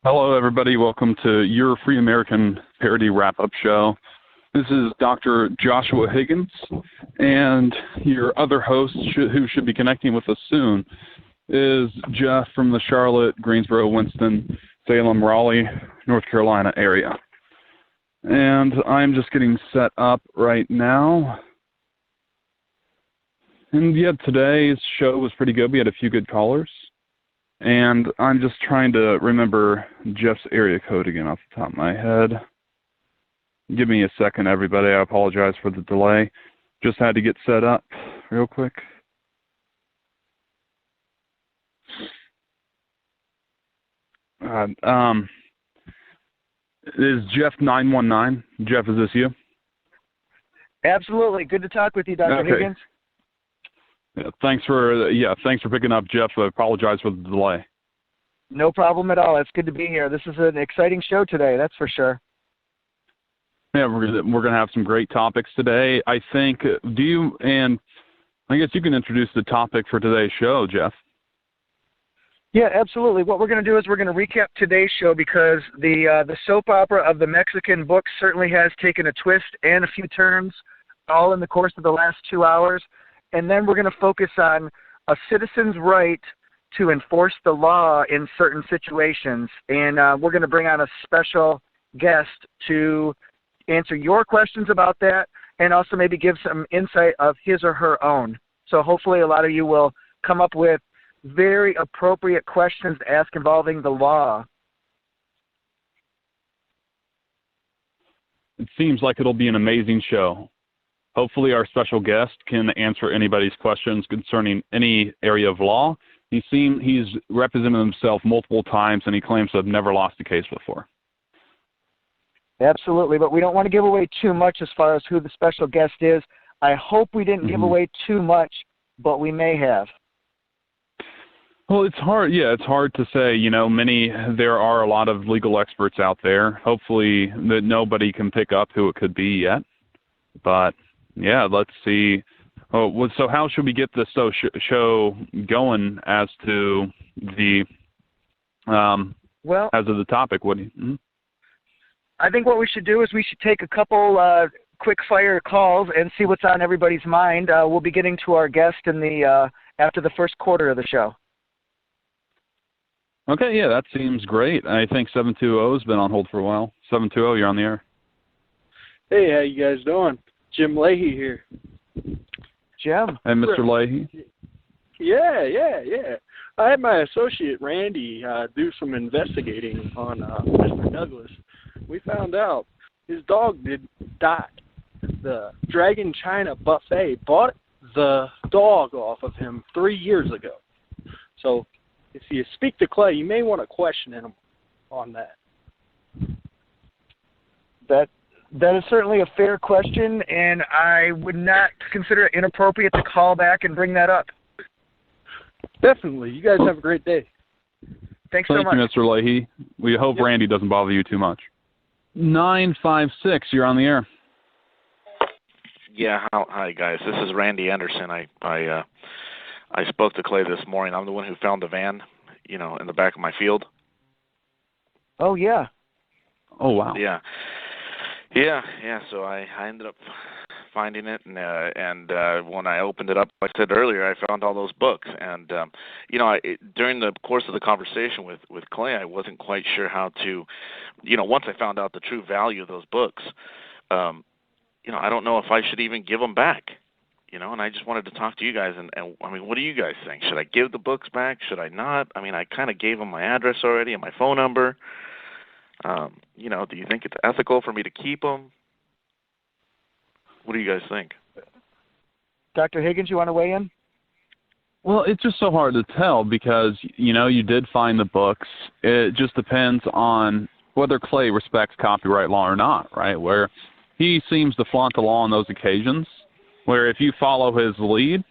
Hello, everybody. Welcome to your Free American Parody Wrap-Up Show. This is Dr. Joshua Higgins, and your other host, who should be connecting with us soon, is Jeff from the Charlotte, Greensboro, Winston, Salem, Raleigh, North Carolina area. And I'm just getting set up right now. And yeah, today's show was pretty good. We had a few good callers. And I'm just trying to remember Jeff's area code again off the top of my head. Give me a second, everybody. I apologize for the delay. Just had to get set up real quick. Is Jeff 919? Jeff, is this you? Absolutely. Good to talk with you, Dr. Higgins. Yeah, thanks for picking up, Jeff. I apologize for the delay. No problem at all. It's good to be here. This is an exciting show today, that's for sure. Yeah, we're gonna have some great topics today. I think. And I guess you can introduce the topic for today's show, Jeff. Yeah, absolutely. What we're going to do is we're going to recap today's show because the soap opera of the Mexican books certainly has taken a twist and a few turns, all in the course of the last 2 hours. And then we're going to focus on a citizen's right to enforce the law in certain situations. And we're going to bring on a special guest to answer your questions about that and also maybe give some insight of his or her own. So hopefully a lot of you will come up with very appropriate questions to ask involving the law. It seems like it'll be an amazing show. Hopefully our special guest can answer anybody's questions concerning any area of law. He's represented himself multiple times, and he claims to have never lost a case before. Absolutely, but we don't want to give away too much as far as who the special guest is. I hope we didn't give away too much, but we may have. Well, it's hard. Yeah, it's hard to say. There are a lot of legal experts out there. Hopefully that nobody can pick up who it could be yet. But yeah, let's see. Oh, so how should we get this show going as to the as of the topic? What do you? I think what we should do is we should take a couple quick fire calls and see what's on everybody's mind. We'll be getting to our guest in the after the first quarter of the show. Okay, yeah, that seems great. I think 720 has been on hold for a while. 720, you're on the air. Hey, how you guys doing? Jim Leahy here. Jim. Hey, Mr. Leahy. Yeah. I had my associate Randy do some investigating on Mr. Douglas. We found out his dog died. The Dragon China Buffet bought the dog off of him 3 years ago. So if you speak to Clay, you may want to question him on that. That is certainly a fair question, and I would not consider it inappropriate to call back and bring that up. Definitely. You guys have a great day. Thanks so much. Thank you, Mr. Leahy. We hope Randy doesn't bother you too much. 956, you're on the air. Yeah, hi guys. This is Randy Anderson. I spoke to Clay this morning. I'm the one who found the van, in the back of my field. Oh yeah. Oh wow. Yeah. So I ended up finding it, and when I opened it up, like I said earlier, I found all those books. And during the course of the conversation with Clay, I wasn't quite sure how to, once I found out the true value of those books, I don't know if I should even give them back. And I just wanted to talk to you guys, and I mean, what do you guys think? Should I give the books back? Should I not? I mean, I kind of gave them my address already and my phone number. Do you think it's ethical for me to keep them? What do you guys think? Dr. Higgins, you want to weigh in? Well, it's just so hard to tell because, you did find the books. It just depends on whether Clay respects copyright law or not, right? Where he seems to flaunt the law on those occasions, where if you follow his lead,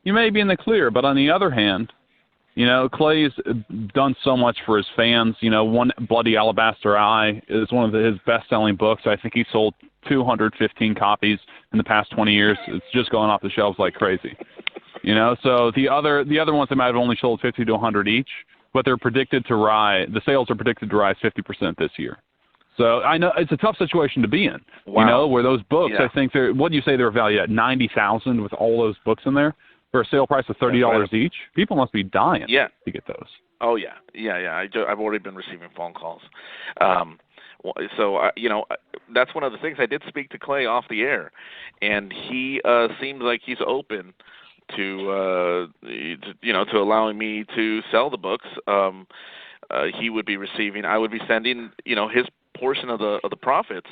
you may be in the clear. But on the other hand, Clay's done so much for his fans. One Bloody Alabaster Eye is one of his best-selling books. I think he sold 215 copies in the past 20 years. It's just going off the shelves like crazy. So the other ones that might have only sold 50 to 100 each, but they're predicted to rise. The sales are predicted to rise 50% this year. So I know it's a tough situation to be in. Wow. You know, where those books, Yeah. I think they're. What do you say they're valued at? 90,000 with all those books in there for a sale price of $30 each. People must be dying. Yeah. To get those. Oh yeah. I've already been receiving phone calls. That's one of the things. I did speak to Clay off the air, and he seems like he's open to to allowing me to sell the books. He would be receiving. I would be sending his portion of the profits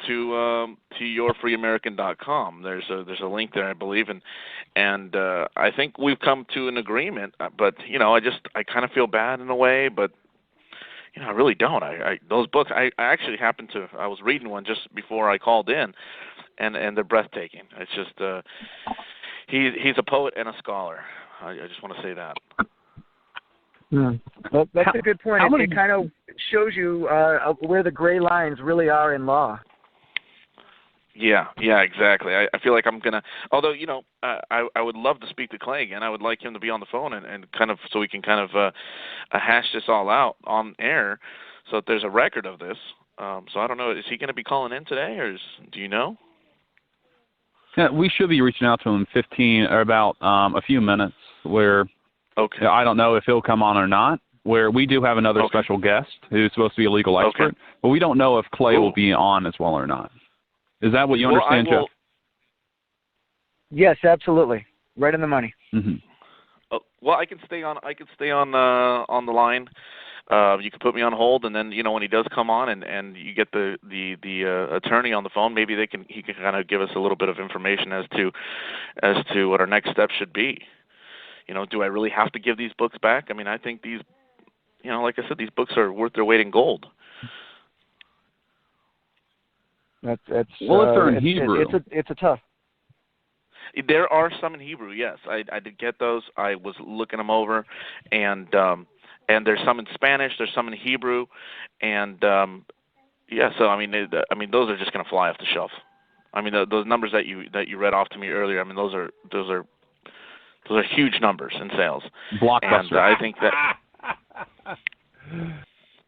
to yourfreeamerican.com. There's a link there, I believe, and I think we've come to an agreement. But I kind of feel bad in a way, but I really don't. Those books. I actually happened to. I was reading one just before I called in, and they're breathtaking. It's just he's a poet and a scholar. I just want to say that. Well, that's a good point. It kind of shows you where the gray lines really are in law. Yeah, exactly. I feel like I'm gonna. Although I would love to speak to Clay again. I would like him to be on the phone and kind of so we can kind of hash this all out on air, so that there's a record of this. So I don't know. Is he going to be calling in today, or do you know? Yeah, we should be reaching out to him in 15 or about a few minutes. Where I don't know if he'll come on or not. Where we do have another special guest who's supposed to be a legal expert, but we don't know if Clay will be on as well or not. Is that what you understand, Jeff? Yes, absolutely. Right in the money. Mm-hmm. Well, I can stay on. On the line. You can put me on hold, and then when he does come on, and you get the attorney on the phone, maybe he can kind of give us a little bit of information as to what our next step should be. Do I really have to give these books back? I mean, I think these, like I said, these books are worth their weight in gold. That's well, if they're in Hebrew, it's a tough. There are some in Hebrew, yes. I did get those. I was looking them over, and there's some in Spanish. There's some in Hebrew, and So I mean, those are just going to fly off the shelf. I mean, those numbers that you read off to me earlier. I mean, those are huge numbers in sales. Blockbuster. And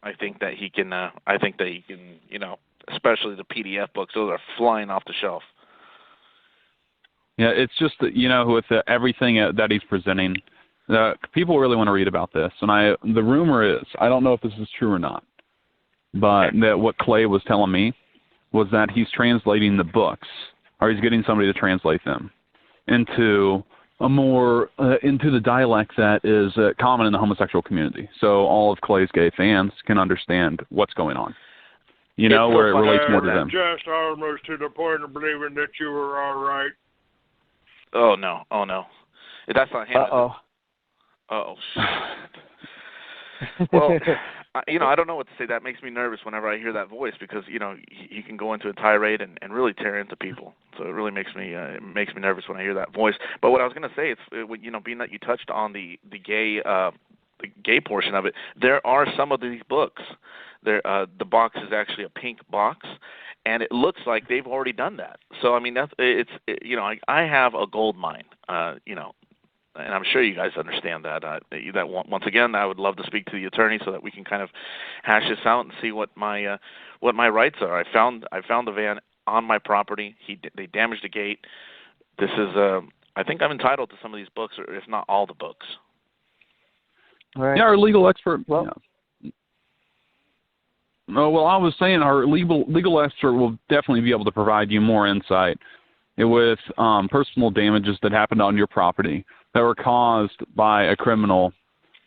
I think that he can. Especially the PDF books, those are flying off the shelf. Yeah, it's just that, with everything that he's presenting, people really want to read about this. And the rumor is, I don't know if this is true or not, but that what Clay was telling me was that he's translating the books, or he's getting somebody to translate them into into the dialect that is common in the homosexual community, so all of Clay's gay fans can understand what's going on. Where it relates more to them. Just almost to the point of believing that you were all right. Oh no! That's not him. Uh-oh. Well, I don't know what to say. That makes me nervous whenever I hear that voice because he can go into a tirade and really tear into people. So it really makes me nervous when I hear that voice. But what I was going to say is, being that you touched on the gay portion of it, there are some of these books. The box is actually a pink box, and it looks like they've already done that. So I mean, I have a gold mine, and I'm sure you guys understand that. Once again, I would love to speak to the attorney so that we can kind of hash this out and see what my rights are. I found the van on my property. They damaged the gate. This is I think I'm entitled to some of these books, or if not all the books. All right. Yeah, our legal expert. Well, well, I was saying our legal expert will definitely be able to provide you more insight with personal damages that happened on your property that were caused by a criminal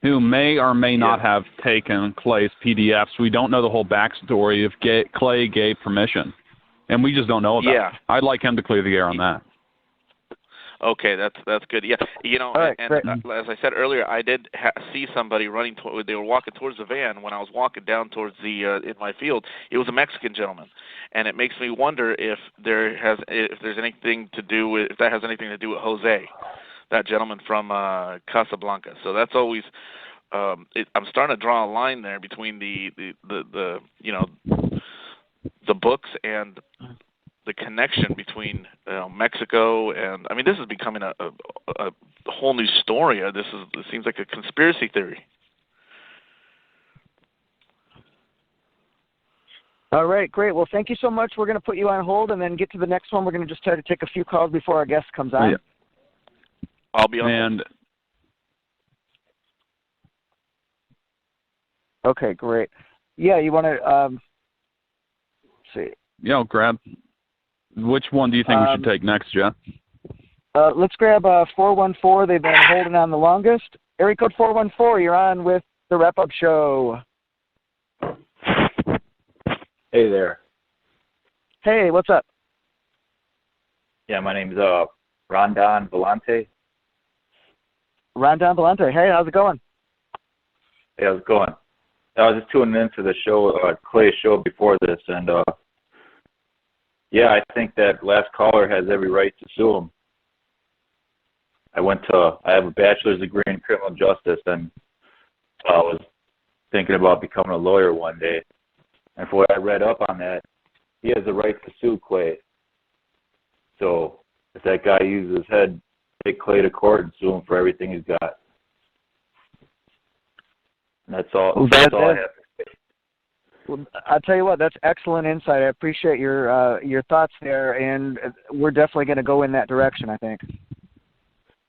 who may or may not have taken Clay's PDFs. We don't know the whole backstory if Clay gave permission, and we just don't know about it. I'd like him to clear the air on that. Okay, that's good. Yeah, right, and as I said earlier, I did see somebody running. They were walking towards the van when I was walking down towards in my field. It was a Mexican gentleman, and it makes me wonder if that has anything to do with Jose, that gentleman from Casablanca. So that's always. I'm starting to draw a line there between the books and the connection between Mexico and this is becoming a whole new story. This seems like a conspiracy theory. All right, great. Well, thank you so much. We're going to put you on hold and then get to the next one. We're going to just try to take a few calls before our guest comes on. Yeah. I'll be on. And okay, great. Yeah, you want to see. yeah, I'll grab. Which one do you think we should take next, Jeff? Let's grab 414. They've been holding on the longest. Area code 414, you're on with the wrap-up show. Hey there. Hey, what's up? Yeah, my name's Rondon Vellante. Rondon Vellante. Hey, how's it going? Hey, how's it going? I was just tuning into the show, Clay's show before this, and yeah, I think that last caller has every right to sue him. I have a bachelor's degree in criminal justice, and I was thinking about becoming a lawyer one day. And for what I read up on that, he has the right to sue Clay. So if that guy uses his head, take Clay to court and sue him for everything he's got. And that's all. That's all I have to say. Well, I'll tell you what, that's excellent insight. I appreciate your thoughts there, and we're definitely going to go in that direction, I think.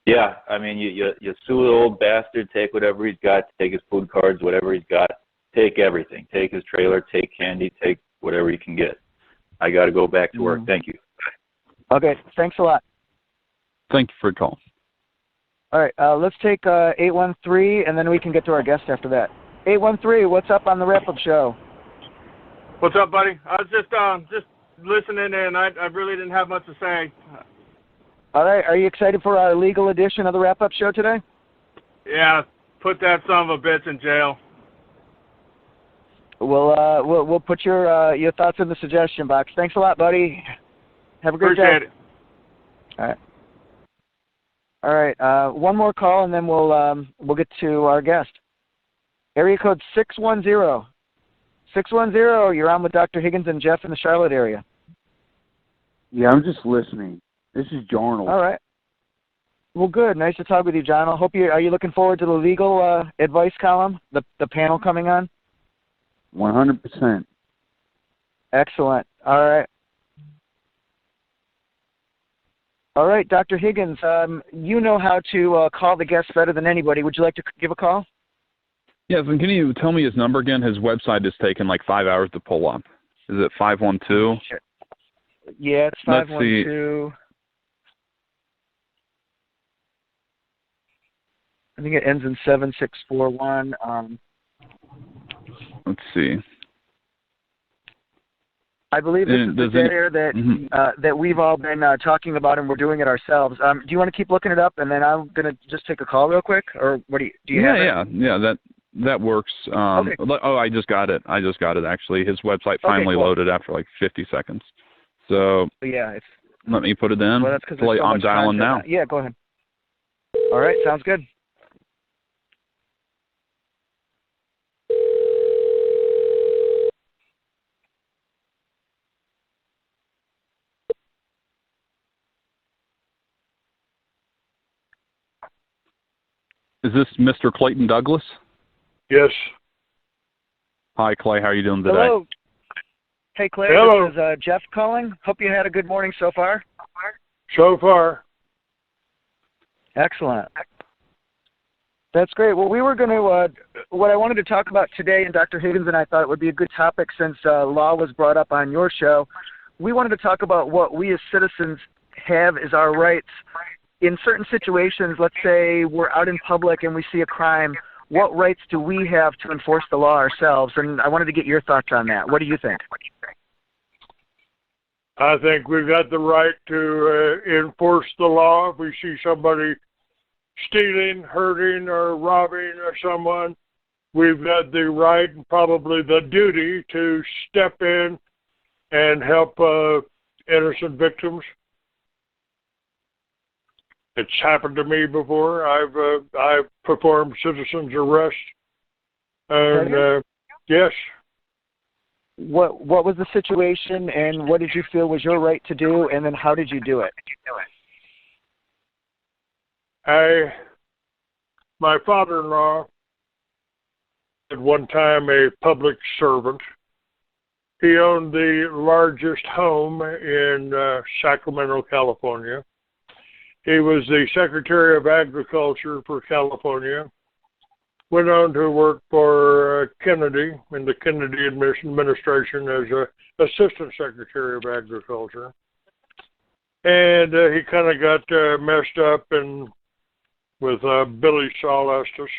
Yeah, I mean, you sue the old bastard, take whatever he's got, take his food cards, whatever he's got, take everything. Take his trailer, take candy, take whatever you can get. I got to go back to work. Thank you. Okay, thanks a lot. Thank you for the call. All right, let's take 813, and then we can get to our guest after that. 813, what's up on the wrap-up show? What's up, buddy? I was just listening, and I really didn't have much to say. All right, are you excited for our legal edition of the wrap-up show today? Yeah, put that son of a bitch in jail. We'll put your thoughts in the suggestion box. Thanks a lot, buddy. Have a great day. Appreciate it. All right. All right. One more call, and then we'll get to our guest. Area code 610. 610. You're on with Dr. Higgins and Jeff in the Charlotte area. Yeah, I'm just listening. This is Jarnell. All right. Well, good. Nice to talk with you, John. Are you looking forward to the legal advice column, the panel coming on? 100%. Excellent. All right. All right, Dr. Higgins, you know how to call the guest better than anybody. Would you like to give a call? Yes, and can you tell me his number again? His website has taken like 5 hours to pull up. Is it 512? Sure. Yeah, it's 512. I think it ends in 7641. Let's see. I believe this is the dead air that that we've all been talking about, and we're doing it ourselves. Do you want to keep looking it up, and then I'm gonna just take a call real quick, or what do you have it? Yeah. That works. Okay. Oh, I just got it. Actually, his website finally loaded after like 50 seconds. So yeah, let me put it in. Well, that's because I'm dialing now. Yeah, go ahead. All right, sounds good. Is this Mr. Clayton Douglas? Yes. Hi, Clay. How are you doing today? Hello. Hey, Clay. Hello. This is Jeff calling. Hope you had a good morning so far. So far. Excellent. That's great. Well, we were going to, what I wanted to talk about today, and Dr. Higgins and I thought it would be a good topic since law was brought up on your show. We wanted to talk about what we as citizens have as our rights. In certain situations, let's say we're out in public and we see a crime, what rights do we have to enforce the law ourselves? And I wanted to get your thoughts on that. What do you think? I think we've got the right to enforce the law. If we see somebody stealing, hurting, or robbing someone, we've got the right and probably the duty to step in and help innocent victims. It's happened to me before. I've performed citizens' arrest, and yes. What was the situation, and what did you feel was your right to do, and then how did you do it? My father-in-law, at one time a public servant, He owned the largest home in Sacramento, California. He was the Secretary of Agriculture for California. Went on to work for Kennedy in the Kennedy administration as Assistant Secretary of Agriculture. And he kind of got messed up and with Billy Saul Estes.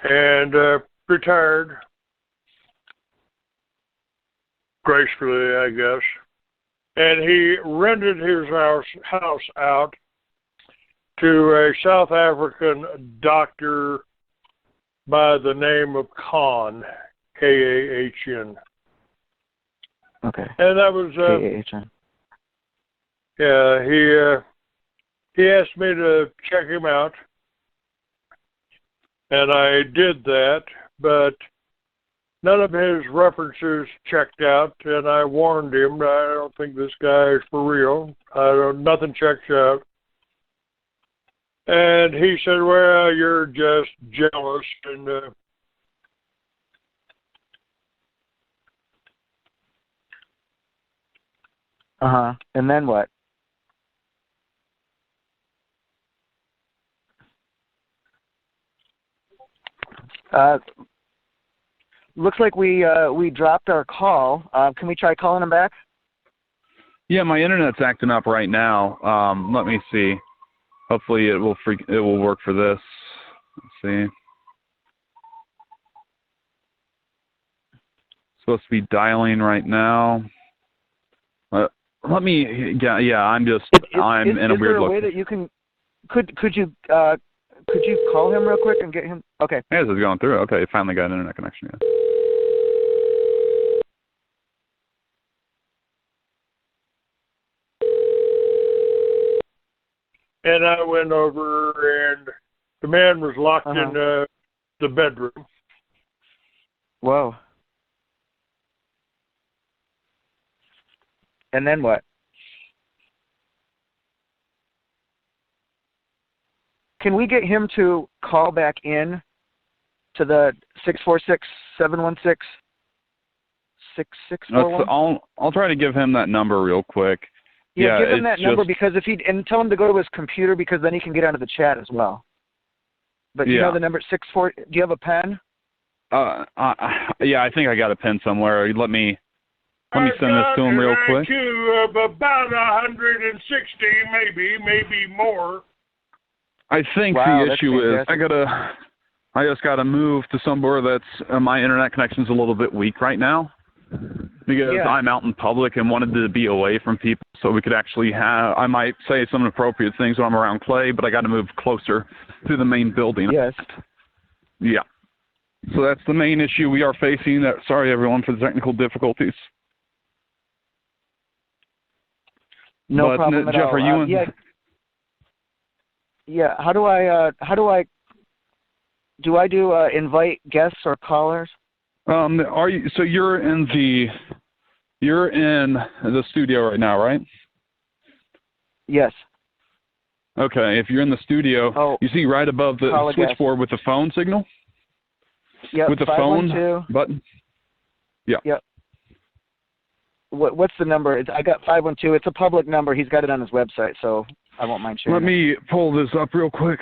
And retired gracefully, I guess. And he rented his house out to a South African doctor by the name of Khan, K-A-H-N. Okay. And that was K-A-H-N. Yeah, he asked me to check him out, and I did that, but none of his references checked out, and I warned him that I don't think this guy is for real. Nothing checks out. And he said, well, you're just jealous. And And then what? Looks like we dropped our call. Can we try calling him back? Yeah, my internet's acting up right now. Let me see. Hopefully it will work for this. Let's see. Supposed to be dialing right now. Let me. Yeah. I'm in a weird look. Is there a way that you can? Could you call him real quick and get him? Okay. Yeah, this is going through. Okay, finally got an internet connection. Yeah. And I went over, and the man was locked in the bedroom. Whoa. And then what? Can we get him to call back in to the 646-716-6641? I'll try to give him that number real quick. Yeah, give him that number because and tell him to go to his computer because then he can get onto the chat as well. But you know the number 64. Do you have a pen? Yeah, I think I got a pen somewhere. Let me send this to him real quick. About 160, maybe more. I think the issue is I just gotta move to somewhere that's my internet connection's a little bit weak right now because I'm out in public and wanted to be away from people so we could actually I might say some appropriate things when I'm around Clay, but I got to move closer to the main building. Yes. Yeah. So that's the main issue we are facing. Sorry everyone for the technical difficulties. No problem at Jeff, all. Are you Yeah. How do I invite guests or callers? Are you? So you're in the studio right now, right? Yes. Okay. If you're in the studio, you see right above the switchboard with the phone signal. Yep. With the phone button. Yeah. Yep. What's the number? I got 512. It's a public number. He's got it on his website, so I won't mind sharing. Let me pull this up real quick.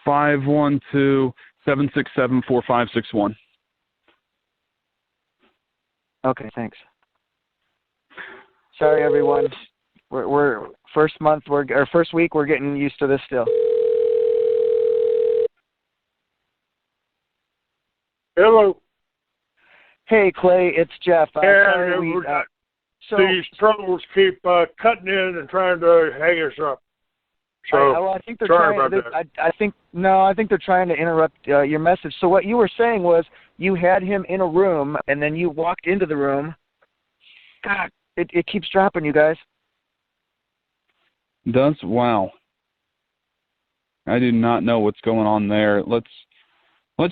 512-767-4561. Okay, thanks. Sorry, everyone. We're first week. We're getting used to this still. Hello. Hey, Clay. It's Jeff. These troubles keep cutting in and trying to hang us up. So I think they're sorry trying. about that. I think they're trying to interrupt your message. So what you were saying was you had him in a room and then you walked into the room. God, it keeps dropping, you guys. Does? Wow. I do not know what's going on there. Let's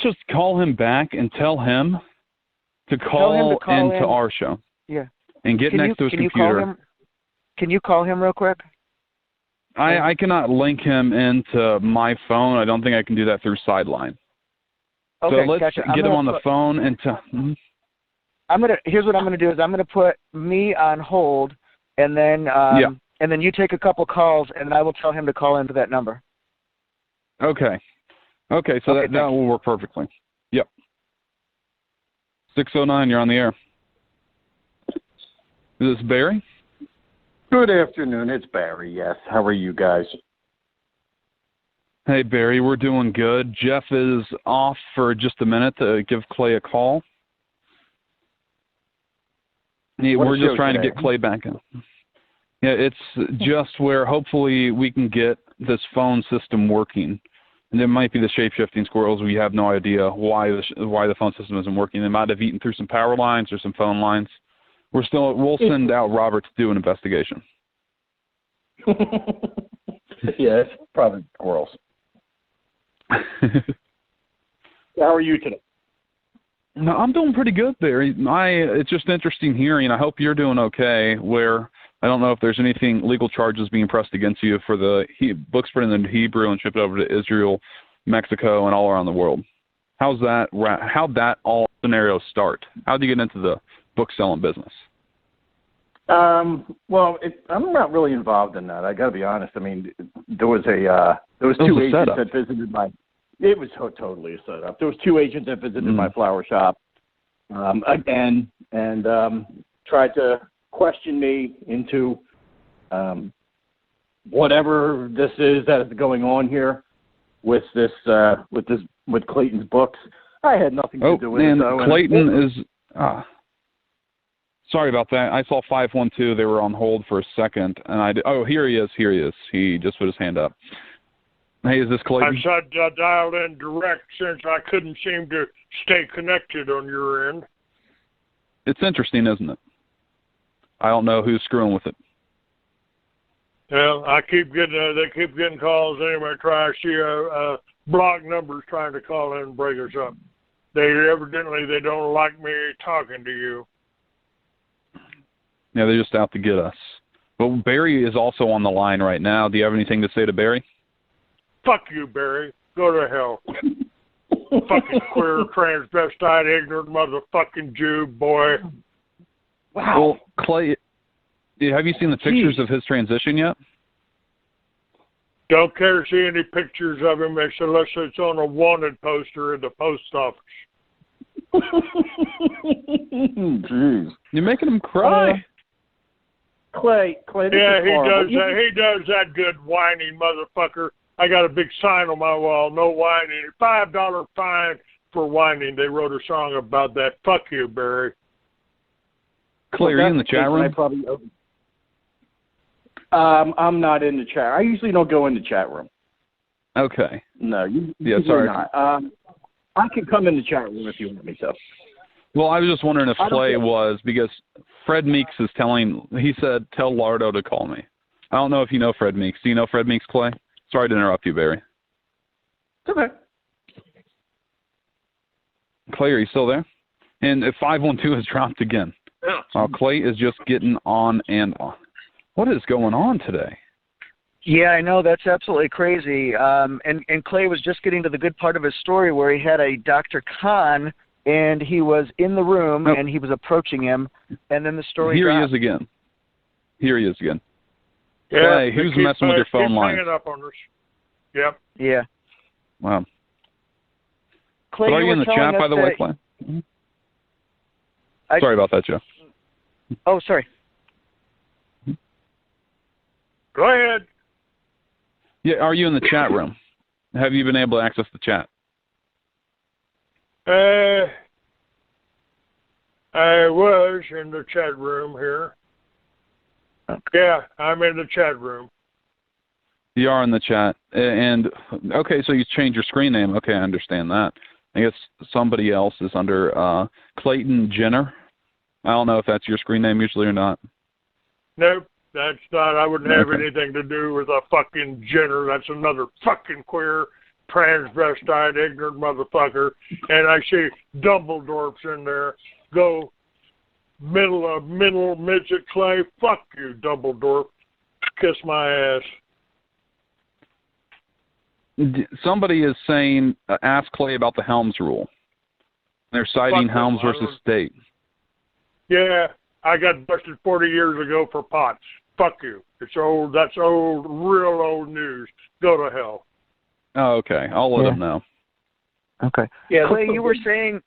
just call him back and tell him to call into our show. Yeah. And get next to his computer. Can you call him real quick? I cannot link him into my phone. I don't think I can do that through Sideline. Okay, so let's gotcha. get him on the phone and Here's what I'm gonna do is I'm gonna put me on hold, and then and then you take a couple calls, and I will tell him to call into that number. Okay. Okay, so that will work perfectly. Yep. 609, you're on the air. Is this Barry? Good afternoon. It's Barry, yes. How are you guys? Hey, Barry, we're doing good. Jeff is off for just a minute to give Clay a call. We're just trying to get Clay back in. Yeah, it's just where hopefully we can get this phone system working. And it might be the shape-shifting squirrels. We have no idea why the phone system isn't working. They might have eaten through some power lines or some phone lines. We'll send out Robert to do an investigation. Yeah, it's probably squirrels. How are you today? No, I'm doing pretty good there. It's just interesting hearing. I hope you're doing okay. Where I don't know if there's anything legal charges being pressed against you for the books printed in Hebrew and shipped over to Israel, Mexico, and all around the world. How'd that all scenario start? How did you get into the book selling business? Well, I'm not really involved in that. I got to be honest. I mean, there was two agents that visited my. It was totally a setup. There was two agents that visited my flower shop again and tried to question me into whatever this is that is going on here with Clayton's books. I had nothing to do with it. Though, Clayton is. Sorry about that. I saw 512. They were on hold for a second, and here he is. Here he is. He just put his hand up. Hey, is this Clayton? I tried to dial in direct since I couldn't seem to stay connected on your end. It's interesting, isn't it? I don't know who's screwing with it. Well, they keep getting calls anyway. Try to see block numbers trying to call in and break us up. They don't like me talking to you. Yeah, they're just out to get us. But Barry is also on the line right now. Do you have anything to say to Barry? Fuck you, Barry. Go to hell. Fucking queer, transvestite, ignorant motherfucking Jew, boy. Wow. Well, Clay, have you seen the pictures of his transition yet? Don't care to see any pictures of him unless it's on a wanted poster in the post office. Jeez. You're making him cry. Clay. Yeah, he does that good whining motherfucker. I got a big sign on my wall, no whining. $5 fine for whining. They wrote a song about that. Fuck you, Barry. Clay, are you in the chat room? I'm not in the chat. I usually don't go in the chat room. Okay. No, sorry. Not. I can come in the chat room if you want me to. Well, I was just wondering if Clay was, because Fred Meeks is he said, tell Lardo to call me. I don't know if you know Fred Meeks. Do you know Fred Meeks, Clay? Sorry to interrupt you, Barry. It's okay. Clay, are you still there? And if 512 has dropped again. Clay is just getting on and on. What is going on today? Yeah, I know. That's absolutely crazy. And Clay was just getting to the good part of his story where he had a Dr. Khan, and he was in the room, and he was approaching him, and then the story Here dropped. he is again. Yeah, Clay, who's messing with your phone line? Up on us. Yep. Yeah. Wow. Clay, are you in the chat, by the way, Clay? Sorry about that, Joe. Oh, sorry. Go ahead. Yeah, are you in the chat room? Have you been able to access the chat? I was in the chat room here. Yeah, I'm in the chat room. You are in the chat. And, okay, so you changed your screen name. Okay, I understand that. I guess somebody else is under Clayton Jenner. I don't know if that's your screen name usually or not. Nope, that's not. I wouldn't have anything to do with a fucking Jenner. That's another fucking queer, transvestite, ignorant motherfucker. And I see Dumbledore's in there. Go middle midget Clay. Fuck you, Dumbledore. Kiss my ass. Somebody is saying, ask Clay about the Helms rule. They're citing Helms versus State. Yeah, I got busted 40 years ago for pots. Fuck you. It's old. That's old, real old news. Go to hell. Oh, okay. I'll let him know. Okay. Yeah, Clay, you were saying,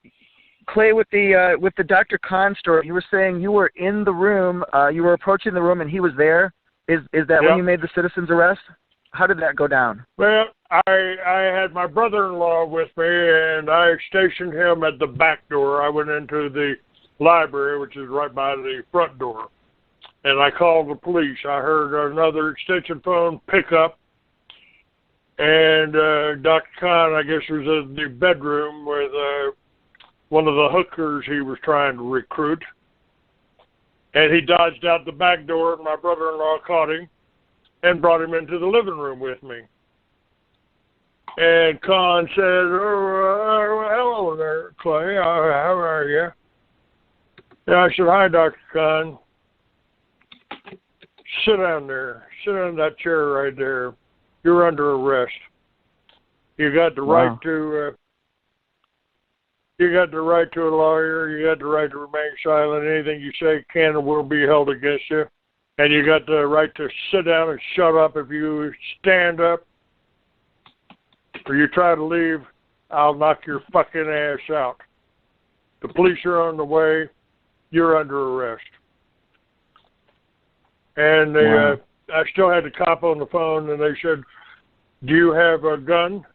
Clay, with the Dr. Kahn story, you were saying you were in the room, you were approaching the room, and he was there. Is that when you made the citizen's arrest? How did that go down? Well, I had my brother-in-law with me, and I stationed him at the back door. I went into the library, which is right by the front door, and I called the police. I heard another extension phone pick up, and Dr. Kahn, I guess, was in the bedroom with one of the hookers he was trying to recruit, and he dodged out the back door, and my brother-in-law caught him and brought him into the living room with me. And Kahn said, hello there, Clay. How are you? Yeah, I said, hi, Dr. Kahn. Sit down there. Sit on that chair right there. You're under arrest. You got the right to... You got the right to a lawyer. You got the right to remain silent. Anything you say can and will be held against you. And you got the right to sit down and shut up. If you stand up or you try to leave, I'll knock your fucking ass out. The police are on the way. You're under arrest. And they, I still had the cop on the phone, and they said, do you have a gun?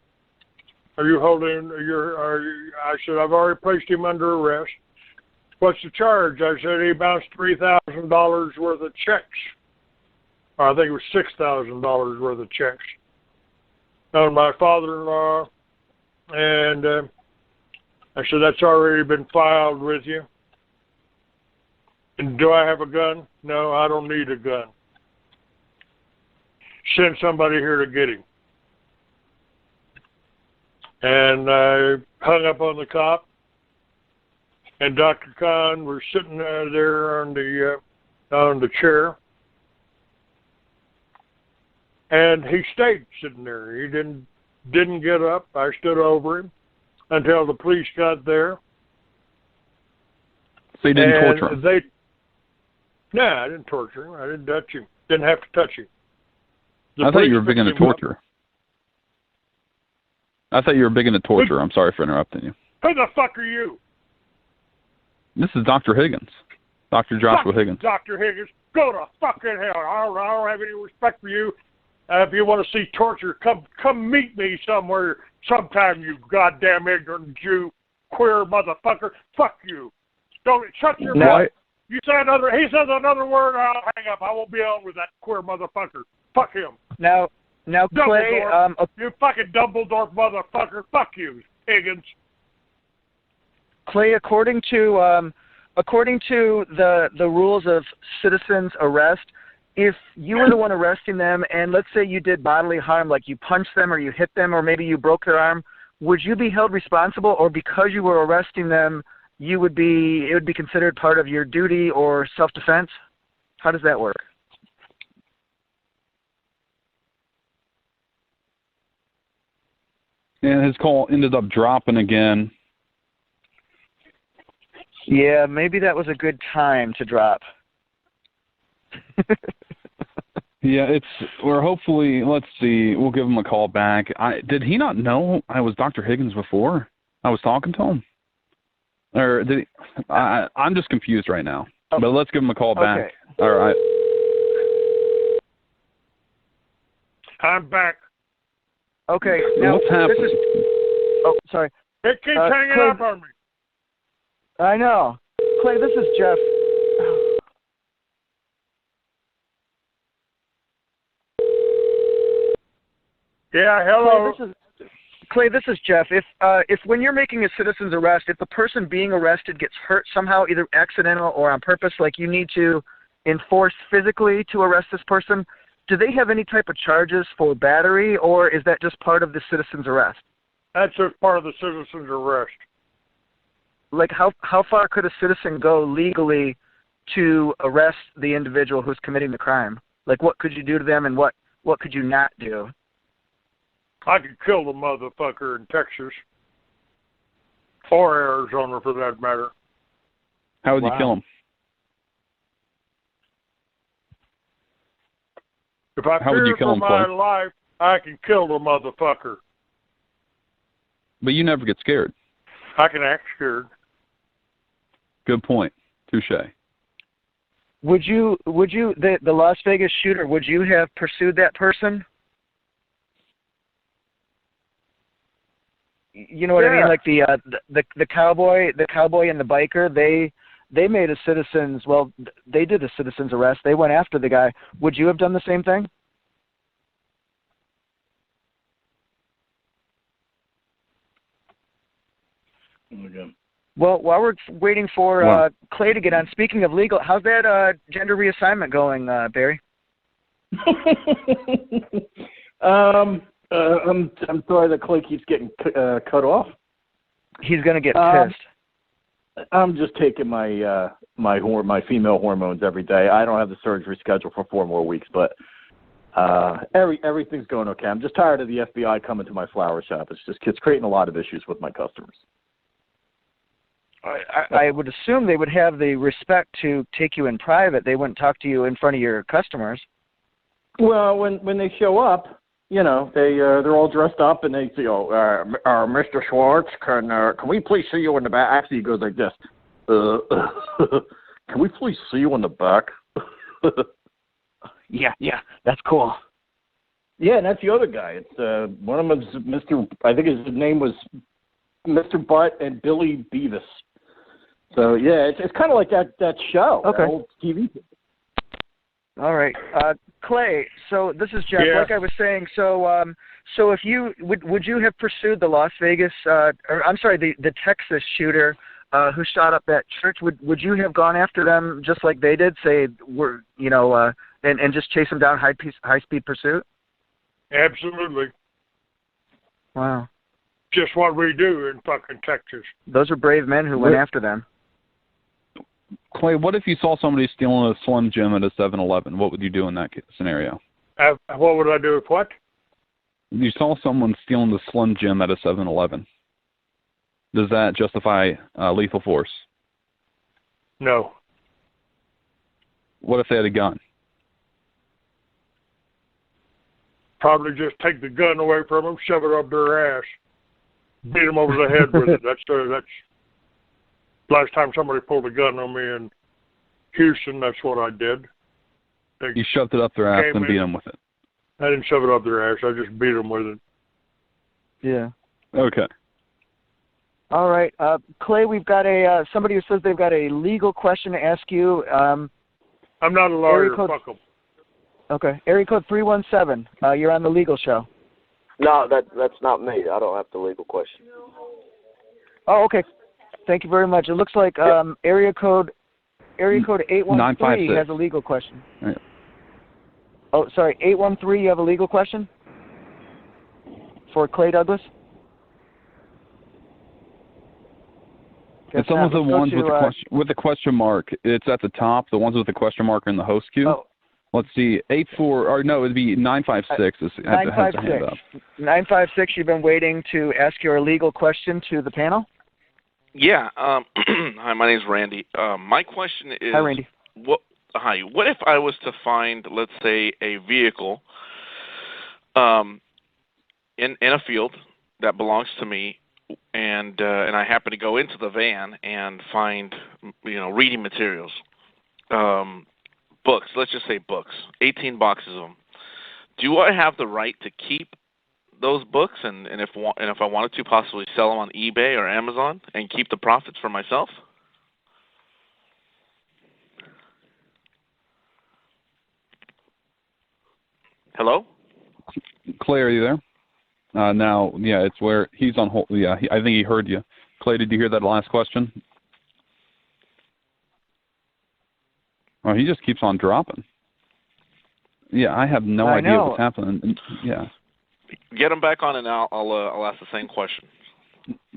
Are you holding I said, I've already placed him under arrest. What's the charge? I said, he bounced $3,000 worth of checks. Or I think it was $6,000 worth of checks on my father-in-law. And I said, that's already been filed with you. And do I have a gun? No, I don't need a gun. Send somebody here to get him. And I hung up on the cop. And Dr. Kahn was sitting there on the chair, and he stayed sitting there. He didn't get up. I stood over him until the police got there. So you didn't torture him? No, I didn't torture him. I didn't touch him. Didn't have to touch him. I thought you were big into torture. I thought you were big into torture. I'm sorry for interrupting you. Who the fuck are you? This is Dr. Higgins. Dr. Joshua Higgins. Dr. Higgins, go to fucking hell. I don't have any respect for you. If you want to see torture, come meet me somewhere sometime, you goddamn ignorant Jew, queer motherfucker. Fuck you. Don't shut your mouth. He said another word, I'll hang up. I won't be on with that queer motherfucker. Fuck him. Now, Clay, you fucking Dumbledore motherfucker. Fuck you, Higgins. Clay, according to the rules of citizens arrest, if you were the one arresting them, and let's say you did bodily harm, like you punched them or you hit them or maybe you broke their arm, would you be held responsible, or because you were arresting them, it would be considered part of your duty or self-defense? How does that work? And his call ended up dropping again. Yeah, maybe that was a good time to drop. Yeah, we're hopefully, let's see, we'll give him a call back. Did he not know I was Dr. Higgins before I was talking to him? Or did he, I'm just confused right now. Oh. But let's give him a call back. All right. I'm back. Okay. Now, what's happening? Oh, sorry. It keeps hanging up on me. I know. Clay, this is Jeff. Yeah, hello. Clay, this is Jeff. If when you're making a citizen's arrest, if the person being arrested gets hurt somehow, either accidental or on purpose, like you need to enforce physically to arrest this person, do they have any type of charges for battery, or is that just part of the citizen's arrest? That's just part of the citizen's arrest. Like how far could a citizen go legally to arrest the individual who's committing the crime? Like what could you do to them, and what could you not do? I could kill the motherfucker in Texas. Or Arizona, for that matter. How would you kill him? If I fear for my life, I can kill the motherfucker. But you never get scared. I can act scared. Good point. Touche. Would you the Las Vegas shooter, would you have pursued that person? You know what I mean? Like the cowboy and the biker, they made a citizen's, well, they did a citizen's arrest. They went after the guy. Would you have done the same thing? Okay. Well, while we're waiting for Clay to get on, speaking of legal, how's that gender reassignment going, Barry? I'm sorry that Clay keeps getting cut off. He's gonna get pissed. I'm just taking my my female hormones every day. I don't have the surgery scheduled for 4 more weeks, but everything's going okay. I'm just tired of the FBI coming to my flower shop. It's creating a lot of issues with my customers. I would assume they would have the respect to take you in private. They wouldn't talk to you in front of your customers. Well, when they show up, you know, they're all dressed up and they say, Mr. Schwartz, can we please see you in the back? Actually, he goes like this. Can we please see you in the back? Yeah, that's cool. Yeah, and that's the other guy. It's one of them is Mr. I think his name was Mr. Butt and Billy Beavis. So yeah, it's kind of like that show, okay. That old TV. All right, Clay. So this is Jeff. Yeah. Like I was saying, so if you would you have pursued the Las Vegas, or I'm sorry, the Texas shooter who shot up that church? Would you have gone after them just like they did? Say and just chase them down high speed pursuit? Absolutely. Wow. Just what we do in fucking Texas. Those are brave men who went after them. Clay, what if you saw somebody stealing a Slim Jim at a 7-Eleven? What would you do in that scenario? What would I do with what? You saw someone stealing the Slim Jim at a 7-Eleven. Does that justify lethal force? No. What if they had a gun? Probably just take the gun away from them, shove it up their ass, beat them over the head with it. That's last time somebody pulled a gun on me in Houston. That's what I did. You shoved it up their ass and beat them with it. I didn't shove it up their ass. I just beat them with it. Yeah. Okay. All right, Clay. We've got somebody who says they've got a legal question to ask you. I'm not a lawyer. Fuck them. Okay. Area code 317. You're on the legal show. No, that's not me. I don't have the legal question. Oh, okay. Thank you very much. It looks like area code 813 has a legal question. Right. Oh, sorry, 813. You have a legal question for Clay Douglas. It's some of the ones with the question mark. It's at the top. The ones with the question mark are in the host queue. Oh. Let's see, 84, or no, it'd be 956. 956. 956, you've been waiting to ask your legal question to the panel? Yeah. Hi, my name's Randy. My question is... Hi, Randy. What if I was to find, let's say, a vehicle in a field that belongs to me, and I happen to go into the van and find, reading materials, books, let's just say books, 18 boxes of them. Do I have the right to keep those books and if I wanted to possibly sell them on eBay or Amazon and keep the profits for myself? Hello? Clay, are you there? Now, yeah, it's where he's on hold. Yeah, I think he heard you. Clay, did you hear that last question? Oh, he just keeps on dropping. Yeah, I have no idea what's happening. Yeah. Get him back on, and I'll ask the same question.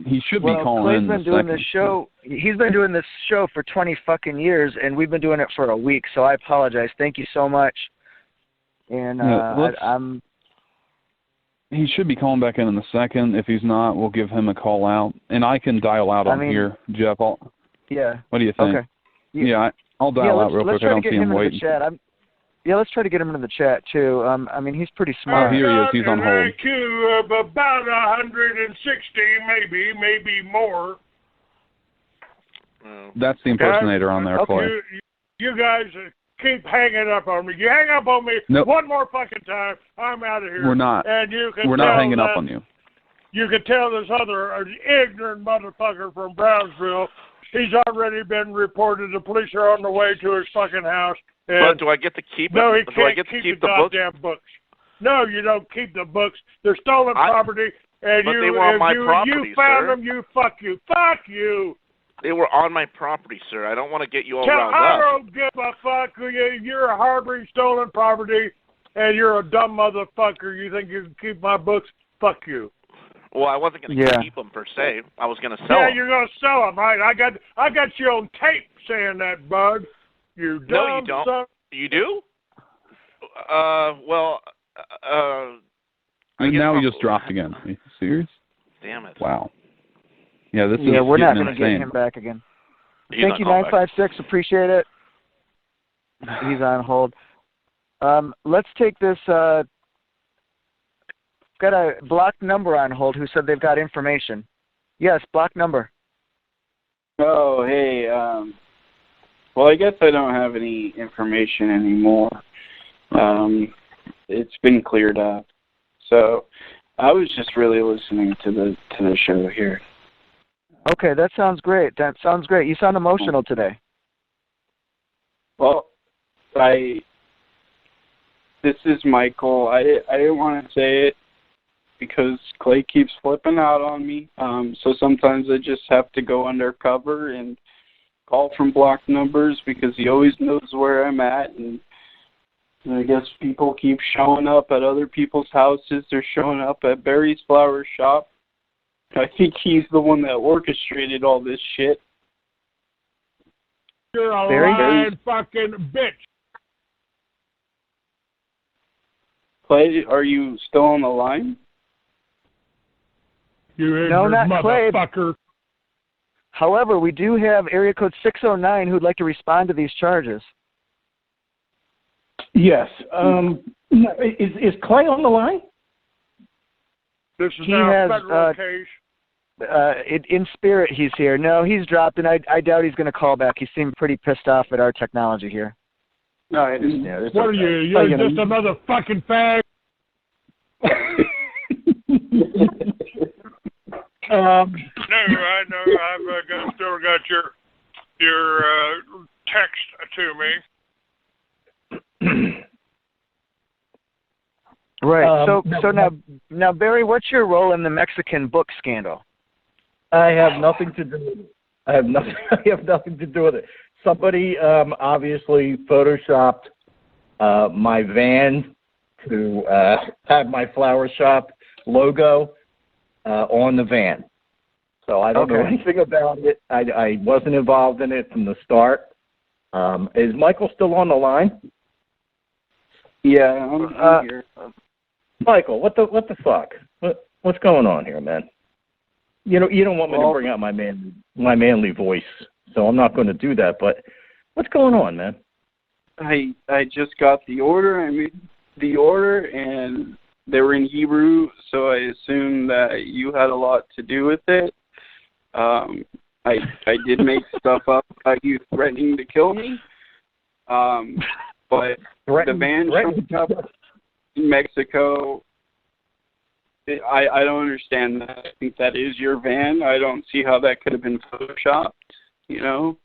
He should be calling in. Clay's been doing this show. He's been doing this show for 20 fucking years, and we've been doing it for a week. So I apologize. Thank you so much. And He should be calling back in a second. If he's not, we'll give him a call out, and I can dial out on here, Jeff. Yeah. What do you think? Okay. Yeah, I'll dial out real quick. I don't see him waiting. Let's try to get him into the chat too. I mean, he's pretty smart. Oh, here he is. He's on hold. IQ of about 160, maybe more. That's the impersonator on there, Clay. You guys keep hanging up on me. You hang up on me one more fucking time, I'm out of here. We're not. And we're not hanging up on you. You can tell this other ignorant motherfucker from Brownsville, he's already been reported. The police are on the way to his fucking house. But do I get to keep No, he do can't I get to keep the books? goddamn books. No, you don't keep the books. They're stolen property. And but they were on my property, you found sir. them, fuck you. Fuck you. They were on my property, sir. I don't want to get you all riled I up. don't give a fuck. You're harboring stolen property, and you're a dumb motherfucker. You think you can keep my books? Fuck you. Well, I wasn't going to keep them per se. I was going to sell them. Yeah, you're going to sell them, right? I got you on tape saying that, bud. You dumb No, you don't. son. You do? And now he just dropped again. Are you serious? Damn it. Wow. Yeah, this is we're not going to get him back again. He's Thank you, 956. Appreciate it. He's on hold. Let's take this. Got a blocked number on hold who said they've got information. Yes, blocked number. Oh, hey. Well, I guess I don't have any information anymore. It's been cleared up. So I was just really listening to the show here. Okay, that sounds great. You sound emotional today. Well, this is Michael. I didn't want to say it because Clay keeps flipping out on me. So sometimes I just have to go undercover and call from blocked numbers because he always knows where I'm at. And I guess people keep showing up at other people's houses. They're showing up at Barry's flower shop. I think he's the one that orchestrated all this shit. You're a lying fucking bitch. Clay, are you still on the line? You ignorant motherfucker. However, we do have area code 609 who'd like to respond to these charges. Yes. Is Clay on the line? This is now a federal case. In spirit, he's here. No, he's dropped, and I doubt he's going to call back. He seemed pretty pissed off at our technology here. No, I understand. What are you? You're just another fucking fag. No, I know. I've still got your text to me. Right. So now, Barry, what's your role in the Mexican book scandal? I have nothing to do with it. I have nothing to do with it. Somebody obviously photoshopped my van to have my flower shop logo on the van. So I don't know anything about it. I wasn't involved in it from the start. Is Michael still on the line? Yeah, I'm here. Michael, what the fuck? What's going on here, man? You don't want me to bring out my manly voice, so I'm not going to do that. But what's going on, man? I just got the order. I made the order, and they were in Hebrew, so I assumed that you had a lot to do with it. I did make stuff up about you threatening to kill me, but the van showed up in Mexico. I don't understand that. I think that is your van. I don't see how that could have been photoshopped, you know?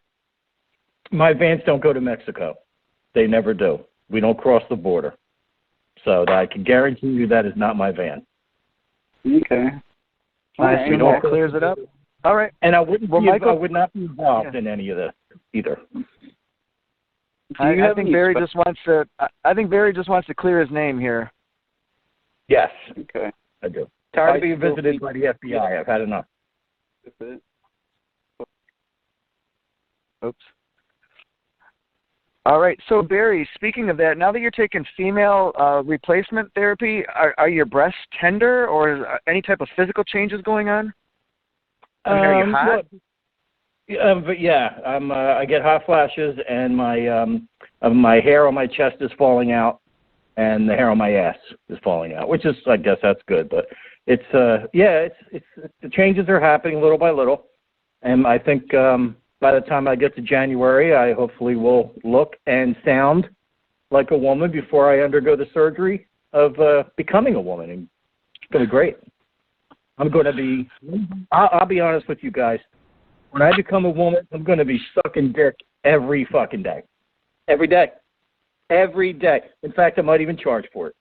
My vans don't go to Mexico. They never do. We don't cross the border. So I can guarantee you that is not my van. Okay. I assume that clears it up. All right. And I would not be involved in any of this either. I think Barry just wants to clear his name here. Yes. Okay. I do. Tired of being visited by the FBI. I've had enough. Oops. All right. So, Barry, speaking of that, now that you're taking female replacement therapy, are your breasts tender or is any type of physical changes going on? I mean, are you hot? But yeah, I get hot flashes, and my hair on my chest is falling out, and the hair on my ass is falling out, which is, I guess, that's good. But it's the changes are happening little by little, and I think by the time I get to January, I hopefully will look and sound like a woman before I undergo the surgery of becoming a woman, and it's going to be great. I'm going to be. I'll be honest with you guys. When I become a woman, I'm going to be sucking dick every fucking day. Every day. Every day. In fact, I might even charge for it.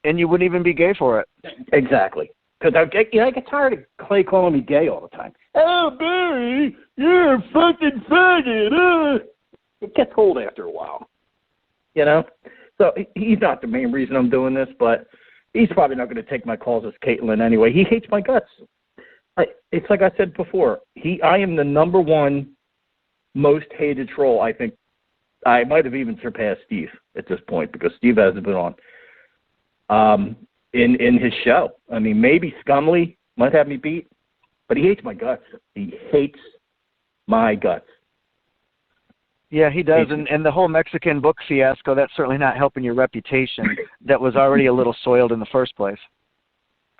And you wouldn't even be gay for it. Exactly. Because I get tired of Clay calling me gay all the time. Oh, Barry, you're a fucking faggot. It gets old after a while. You know? So he's not the main reason I'm doing this, but he's probably not going to take my calls as Caitlin anyway. He hates my guts. It's like I said before. I am the number one most hated troll. I think I might have even surpassed Steve at this point because Steve hasn't been on in his show. I mean, maybe Scumley might have me beat, but he hates my guts. He hates my guts. Yeah, he does. And the whole Mexican book fiasco, that's certainly not helping your reputation that was already a little soiled in the first place.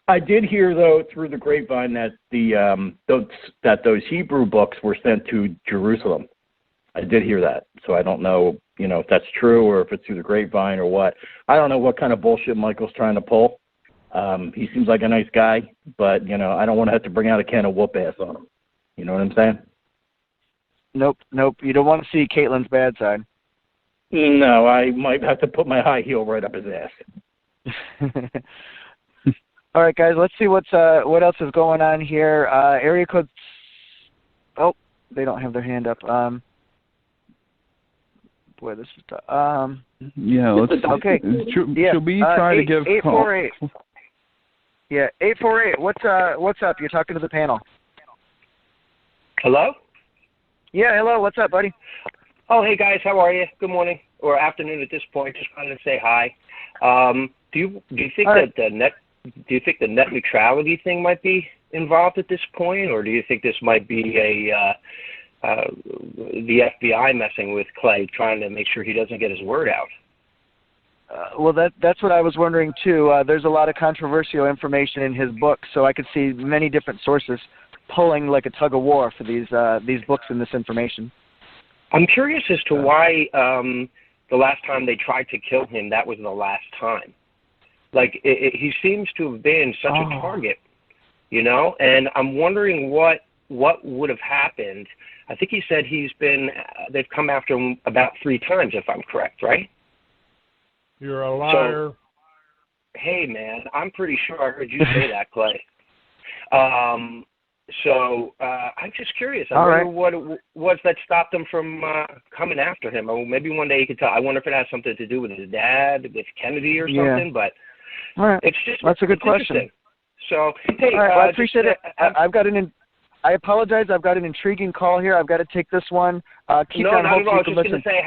I did hear, though, through the grapevine that those Hebrew books were sent to Jerusalem. I did hear that, so I don't know, if that's true or if it's through the grapevine or what. I don't know what kind of bullshit Michael's trying to pull. He seems like a nice guy, but I don't want to have to bring out a can of whoop ass on him. You know what I'm saying? Nope. You don't want to see Caitlin's bad side. No, I might have to put my high heel right up his ass. All right, guys, let's see what else is going on here. Area code. Oh, they don't have their hand up. Boy, this is tough. Yeah, let's. Okay. Should we try to give 848? Yeah, 848. What's up? You're talking to the panel. Hello? Yeah, hello. What's up, buddy? Oh, hey guys, how are you? Good morning or afternoon at this point. Just wanted to say hi. Do you think that Do you think the net neutrality thing might be involved at this point, or do you think this might be the FBI messing with Clay, trying to make sure he doesn't get his word out? Well, that's what I was wondering too. There's a lot of controversial information in his book, so I could see many different sources pulling like a tug of war for these books and this information. I'm curious as to why the last time they tried to kill him, that was the last time. Like, he seems to have been such a target, and I'm wondering what would have happened. I think he said they've come after him about 3 times, if I'm correct, right? You're a liar. So, hey, man, I'm pretty sure I heard you say that, Clay. I'm just curious. I wonder what it was that stopped them from coming after him. Or maybe one day you could tell. I wonder if it has something to do with his dad, with Kennedy or something, but... All right. That's a good question. So, hey, all right, well, I appreciate it. I apologize. I've got an intriguing call here. I've got to take this one. Keep no, on. not at all. I was just going to say,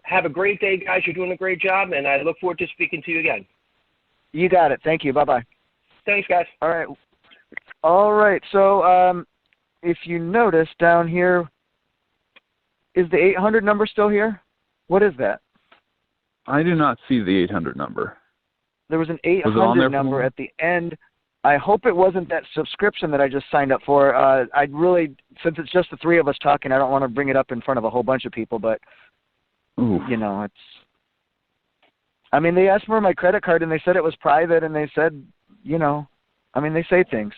have a great day, guys. You're doing a great job, and I look forward to speaking to you again. You got it. Thank you. Bye-bye. Thanks, guys. All right. So, if you notice down here, is the 800 number still here? What is that? I do not see the 800 number. There was an 800 number at the end. I hope it wasn't that subscription that I just signed up for. I'd really, since it's just the 3 of us talking, I don't want to bring it up in front of a whole bunch of people, but, it's... I mean, they asked for my credit card, and they said it was private, and they said, they say things.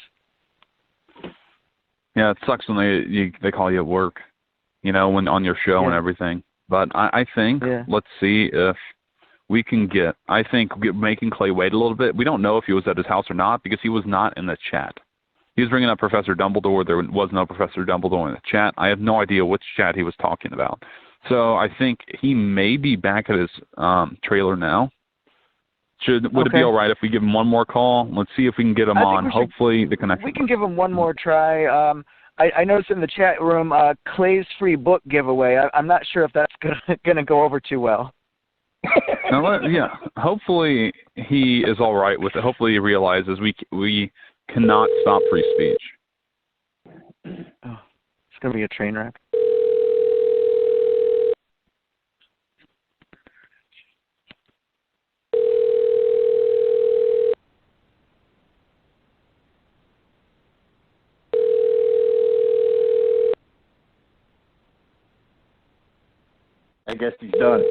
Yeah, it sucks when they call you at work, when on your show and everything. But I think, let's see if we can making Clay wait a little bit. We don't know if he was at his house or not because he was not in the chat. He was bringing up Professor Dumbledore. There was no Professor Dumbledore in the chat. I have no idea which chat he was talking about. So I think he may be back at his trailer now. Would it be all right if we give him one more call? Let's see if we can get him on. Hopefully the connection. We can give him one more try. I noticed in the chat room Clay's free book giveaway. I'm not sure if that's gonna go over too well. Yeah, hopefully he is all right with it. Hopefully he realizes we cannot stop free speech. Oh, it's gonna be a train wreck. I guess he's done.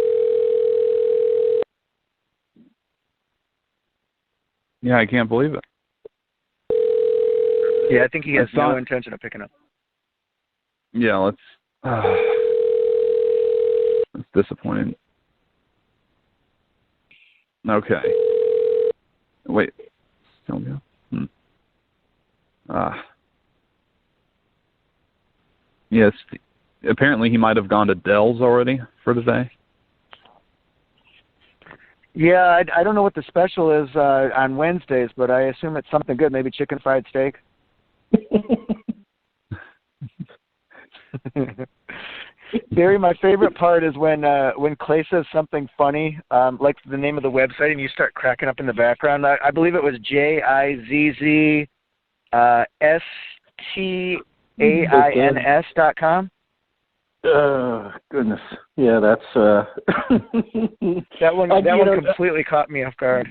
Yeah, I can't believe it. Yeah, I think he has no intention of picking up. Yeah, that's disappointing. Okay. Wait. Still go. Yes. Apparently he might have gone to Dell's already for today. Yeah, I don't know what the special is on Wednesdays, but I assume it's something good. Maybe chicken fried steak. Barry, my favorite part is when Clay says something funny, like the name of the website, and you start cracking up in the background. I believe it was JIZZSTAINS.com. Goodness. Yeah, that's that one completely caught me off guard.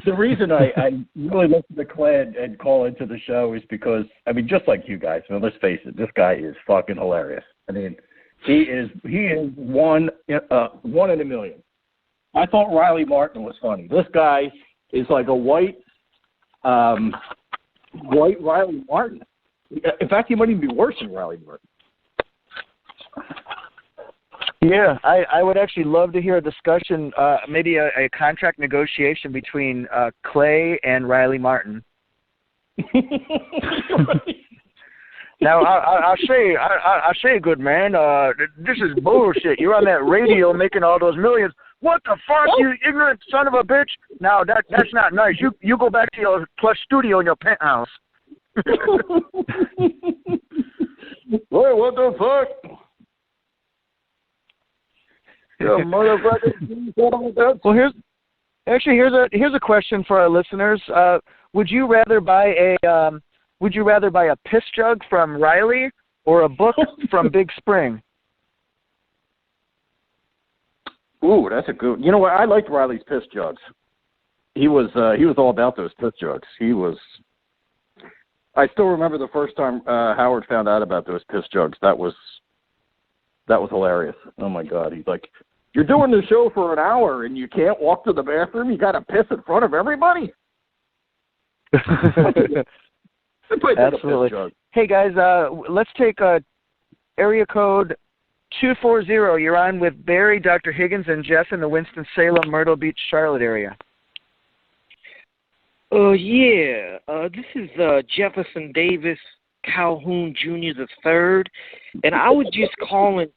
The reason I really listen to Clay and call into the show is because, I mean, just like you guys, I mean, let's face it, this guy is fucking hilarious. I mean, he is one in a million. I thought Riley Martin was funny. This guy is like a white Riley Martin. In fact, he might even be worse than Riley Martin. Yeah, I would actually love to hear a discussion, maybe a contract negotiation between Clay and Riley Martin. Now, I say, good man, this is bullshit. You're on that radio making all those millions. What the fuck, you ignorant son of a bitch? Now, that's not nice. You go back to your plush studio in your penthouse. Boy, what the fuck? Well, here's a question for our listeners. Would you rather buy a piss jug from Riley or a book from Big Spring? Ooh, that's a good. You know what? I liked Riley's piss jugs. He was all about those piss jugs. I still remember the first time Howard found out about those piss jugs. That was hilarious. Oh my God! He's like, "You're doing the show for an hour and you can't walk to the bathroom. You got to piss in front of everybody." Absolutely. Hey guys, let's take area code 240. You're on with Barry, Dr. Higgins, and Jess in the Winston-Salem, Myrtle Beach, Charlotte area. This is Jefferson Davis Calhoun Jr. III, and I was just calling.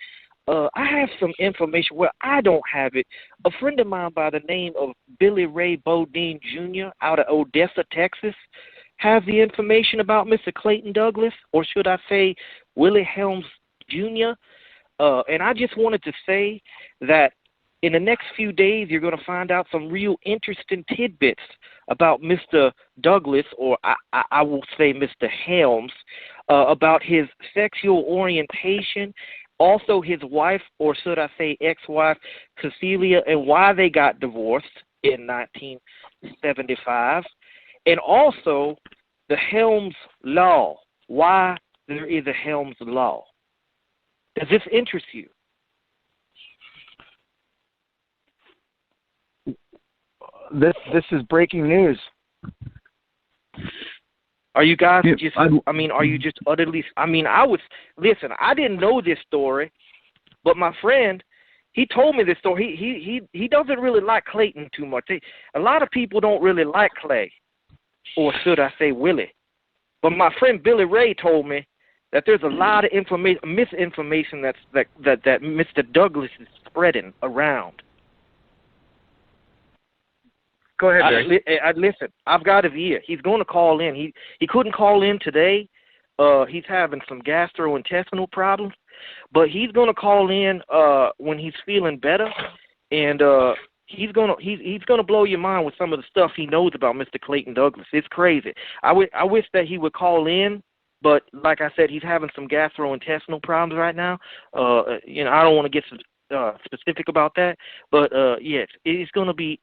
I have some information. Well, I don't have it. A friend of mine by the name of Billy Ray Bodine Jr. out of Odessa, Texas, have the information about Mr. Clayton Douglas, or should I say Willie Helms Jr.? And I just wanted to say that in the next few days, you're going to find out some real interesting tidbits about Mr. Douglas, or I will say Mr. Helms, about his sexual orientation, also his wife, or should I say ex-wife, Cecilia, and why they got divorced in 1975, and also the Helms Law, why there is a Helms Law. Does this interest you? This is breaking news. Are you guys are you just utterly, I didn't know this story, but my friend, he told me this story. He doesn't really like Clayton too much. A lot of people don't really like Clay, or should I say Willie. But my friend Billy Ray told me that there's a lot of misinformation that Mr. Douglas is spreading around. Go ahead, Barry. Listen, I've got his ear. He's going to call in. He couldn't call in today, he's having some gastrointestinal problems, but he's gonna call in when he's feeling better, and he's gonna blow your mind with some of the stuff he knows about Mr. Clayton Douglas. It's crazy. I wish that he would call in, but like I said, he's having some gastrointestinal problems right now. I don't want to get specific about that, but yes, it's gonna be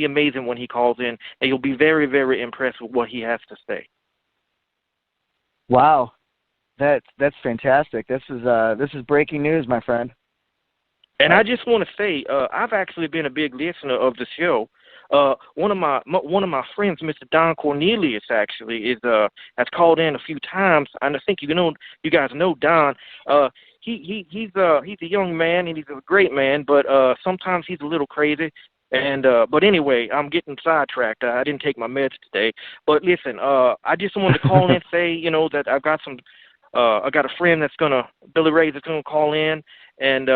amazing when he calls in, and you'll be very, very impressed with what he has to say. Wow, that's fantastic. This is breaking news, my friend. And I just want to say, I've actually been a big listener of the show. One of my friends, Mr. Don Cornelius, actually has called in a few times, and I think you guys know Don. He's a young man, and he's a great man, but sometimes he's a little crazy. And but anyway, I'm getting sidetracked. I didn't take my meds today. But listen, I just wanted to call in and say, that I got a friend Billy Ray, that's gonna call in, and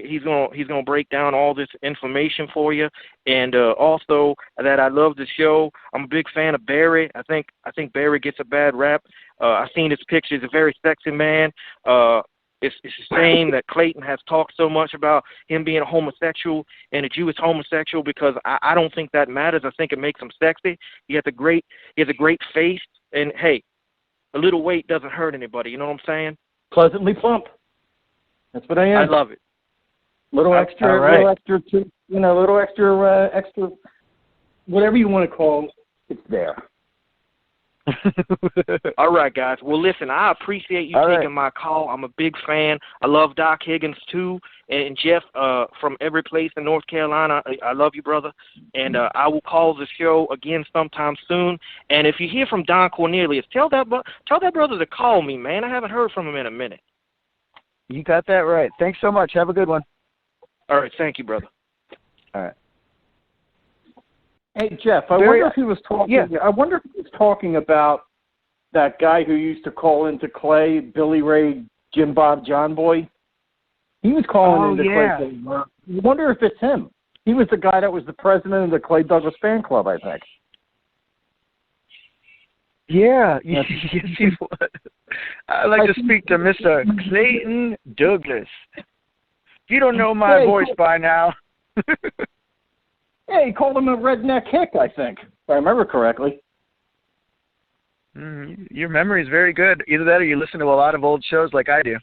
he's gonna break down all this information for you. And also that I love the show. I'm a big fan of Barry. I think Barry gets a bad rap. I've seen his picture. He's a very sexy man. It's a shame that Clayton has talked so much about him being a homosexual and a Jewish homosexual, because I don't think that matters. I think it makes him sexy. He has a great face, and hey, a little weight doesn't hurt anybody. You know what I'm saying? Pleasantly plump. That's what I am. I love it. Little extra, extra, whatever you want to call it, it's there. All right, guys. Well, listen, I appreciate you taking my call. I'm a big fan. I love Doc Higgins, too, and Jeff from every place in North Carolina. I love you, brother. And I will call the show again sometime soon. And if you hear from Don Cornelius, tell that brother to call me, man. I haven't heard from him in a minute. You got that right. Thanks so much. Have a good one. All right. Thank you, brother. All right. Hey, Jeff, I wonder if he was talking. Yeah. I wonder if he was talking about that guy who used to call into Clay, Billy Ray, Jim Bob, John Boy. He was calling into Clay. I wonder if it's him. He was the guy that was the president of the Clay Douglas fan club, I think. Yeah, yes, he was. I'd like to speak to Mr. Clayton Douglas. If you don't know my voice by now. Yeah, he called him a redneck hick, I think, if I remember correctly. Your memory is very good. Either that or you listen to a lot of old shows like I do.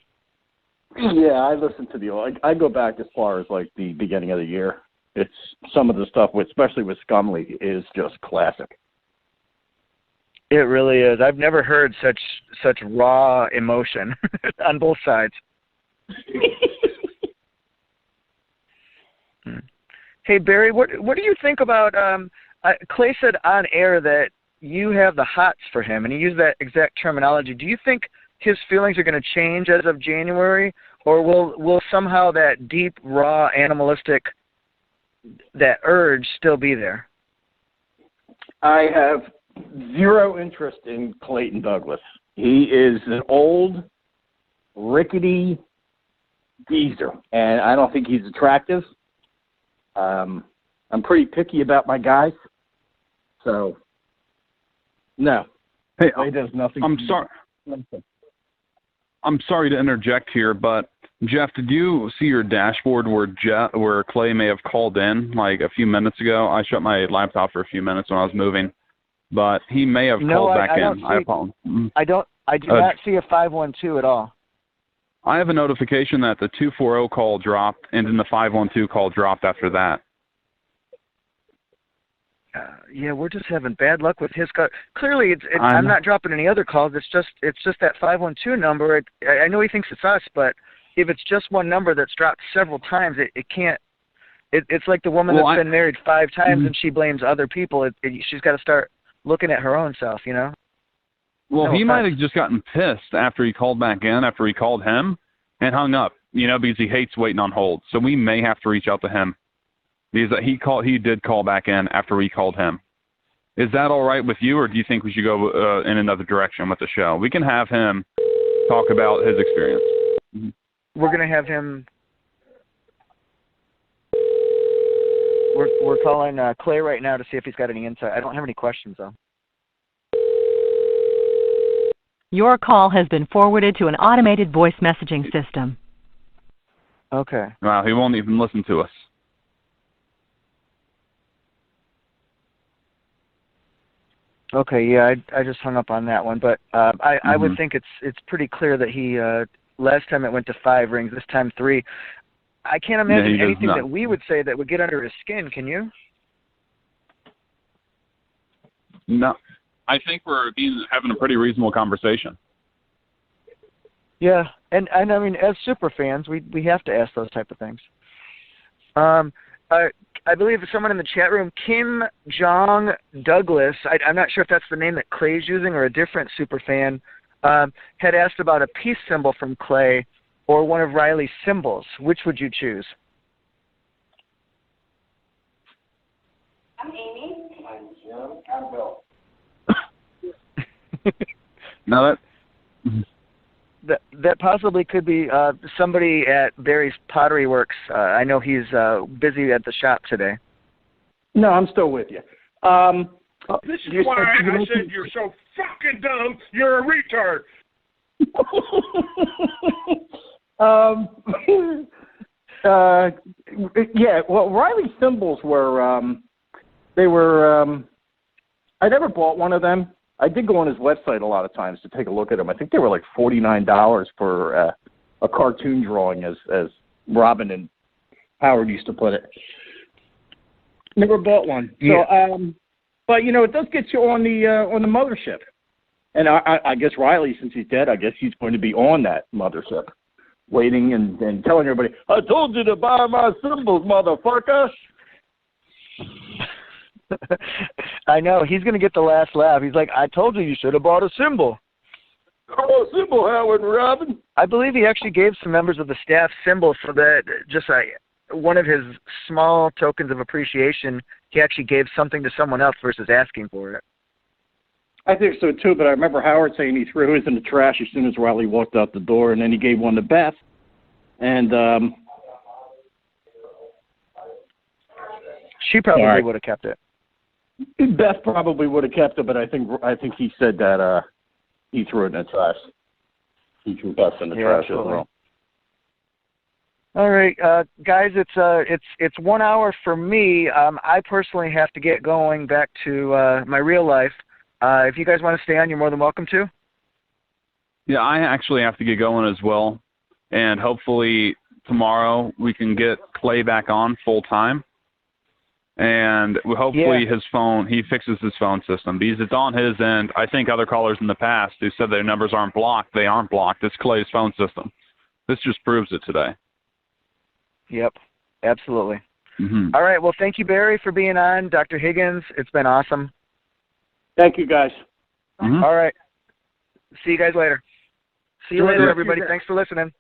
Yeah, I listen to the old. I go back as far as like the beginning of the year. It's some of the stuff, especially with Scumley, is just classic. It really is. I've never heard such raw emotion on both sides. Hey, Barry, what do you think about, Clay said on air that you have the hots for him, and he used that exact terminology. Do you think his feelings are going to change as of January, or will somehow that deep, raw, animalistic, that urge still be there? I have zero interest in Clayton Douglas. He is an old, rickety geezer, and I don't think he's attractive. I'm pretty picky about my guys, so no. Hey, he does nothing. I'm sorry. I'm sorry to interject here, but Jeff, did you see your dashboard where Clay may have called in like a few minutes ago? I shut my laptop for a few minutes when I was moving, but he may have called back in. I apologize. I do not see a 512 at all. I have a notification that the 240 call dropped, and then the 512 call dropped after that. Yeah, we're just having bad luck with his call. Clearly, I'm not dropping any other calls. It's just that 512 number. I know he thinks it's us, but if it's just one number that's dropped several times, it can't. It's like the woman that's been married 5 times and she blames other people. She's got to start looking at her own self, you know. Well, he might have just gotten pissed after he called back in, after he called him, and hung up, because he hates waiting on hold. So we may have to reach out to him. Because he did call back in after we called him. Is that all right with you, or do you think we should go in another direction with the show? We can have him talk about his experience. We're going to have him. We're calling Clay right now to see if he's got any insight. I don't have any questions, though. Your call has been forwarded to an automated voice messaging system. Okay. Wow, he won't even listen to us. Okay, yeah, I just hung up on that one, but I would think it's pretty clear that he last time it went to 5 rings, this time 3. I can't imagine anything that we would say that would get under his skin. Can you? No, I think we're having a pretty reasonable conversation. Yeah, and I mean, as super fans, we have to ask those type of things. I believe someone in the chat room, Kim Jong Douglas, I'm not sure if that's the name that Clay's using or a different super fan, had asked about a peace symbol from Clay or one of Riley's symbols. Which would you choose? I'm Amy. I'm Jim. I'm Bill. No, that possibly could be somebody at Barry's Pottery Works. I know he's busy at the shop today. No, I'm still with you. This is why I said you're so fucking dumb. You're a retard. Yeah, well, Riley's symbols were, they were, I never bought one of them. I did go on his website a lot of times to take a look at them. I think they were like $49 for a cartoon drawing, as Robin and Howard used to put it. Never bought one. Yeah. So, but it does get you on the mothership. And I guess Riley, since he's dead, I guess he's going to be on that mothership, waiting and telling everybody, "I told you to buy my symbols, motherfucker." I know. He's going to get the last laugh. He's like, "I told you should have bought a symbol." Oh, a symbol, Howard and Robin. I believe he actually gave some members of the staff symbols for that. Just one of his small tokens of appreciation. He actually gave something to someone else versus asking for it. I think so too, but I remember Howard saying he threw his in the trash as soon as Riley walked out the door, and then he gave one to Beth. And she probably would have kept it. Beth probably would have kept it, but I think he said that he threw it in the trash. He threw Beth in the trash as well. All right, guys, it's 1 hour for me. I personally have to get going back to my real life. If you guys want to stay on, you're more than welcome to. Yeah, I actually have to get going as well, and hopefully tomorrow we can get Clay back on full time. And hopefully he fixes his phone system, because it's on his end. I think other callers in the past who said their numbers aren't blocked, they aren't blocked. It's Clay's phone system. This just proves it today. Yep, absolutely. Mm-hmm. All right, well, thank you, Barry, for being on. Dr. Higgins, it's been awesome. Thank you, guys. Mm-hmm. All right. See you guys later. See you later, everybody. Thanks for listening.